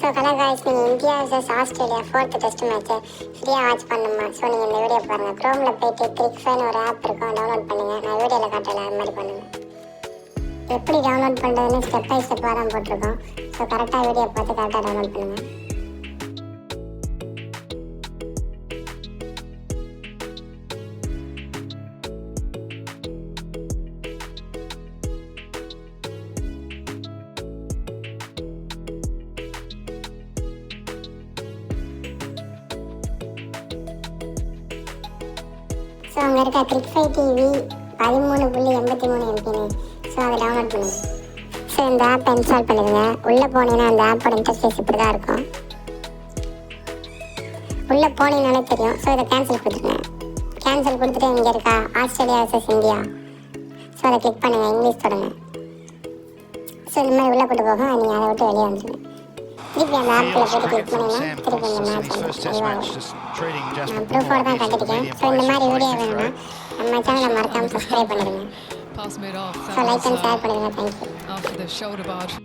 So colour guys, நீங்கள் India vs Australia 4th test மேட்ச்சை ஃப்ரீயாக வாட்ச் பண்ணணுமா? ஸோ நீங்கள் இந்த வீடியோ பாருங்கள். க்ரோமில் போய்ட்டு கிரிக்ஃபைன்னு ஒரு ஆப் இருக்கும், டவுன்லோட் பண்ணுங்கள். நான் வீடியோவில் காட்டல, அது மாதிரி பண்ணுங்கள். எப்படி டவுன்லோட் பண்ணுறதுன்னு ஸ்டெப் பை ஸ்டெப்பாக தான் போட்டிருக்கோம். ஸோ கரெக்டாக வீடியோ பார்த்து கரெக்டாக டவுன்லோட் பண்ணுங்கள். ஸோ அங்கே இருக்க கிரிக்ஃபை டிவி 13.83 MBன்னு. ஸோ அதை டவுன்லோட் பண்ணுங்கள். ஸோ இந்த ஆப்பை இன்ஸ்டால் பண்ணிடுங்க. உள்ளே போனீங்கன்னா அந்த ஆப்போட இன்டர்ஃபேஸ் இப்படி தான் இருக்கும். உள்ளே போனீங்கனாலே தெரியும். ஸோ இதை கேன்சல் கொடுத்துருங்க. கேன்சல் கொடுத்துட்டு இங்கே இருக்கா ஆஸ்திரேலியா vs இந்தியா. ஸோ அதை கிளிக் பண்ணுங்கள், இங்கிலீஷ் தொடங்க. ஸோ இந்த மாதிரி உள்ளே போட்டு போக நீங்கள் அதை விட்டு வெளியே வந்துடுங்க. திருப்பி அந்த ஆப்பில் போய்ட்டு கிளிக் பண்ணிங்கன்னா திருப்பி இந்த மேட்ச் வந்து நான் ப்ரூஃபோடு தான் கட்டிருக்கேன். ஸோ இந்த மாதிரி வீடியோ வேணும்னா நம்ம சேனலை மறக்காமல் சப்ஸ்கிரைப் பண்ணிடுங்க. ஸோ லைக் அண்ட் ஷேர் பண்ணிடுங்க. தேங்க்யூ.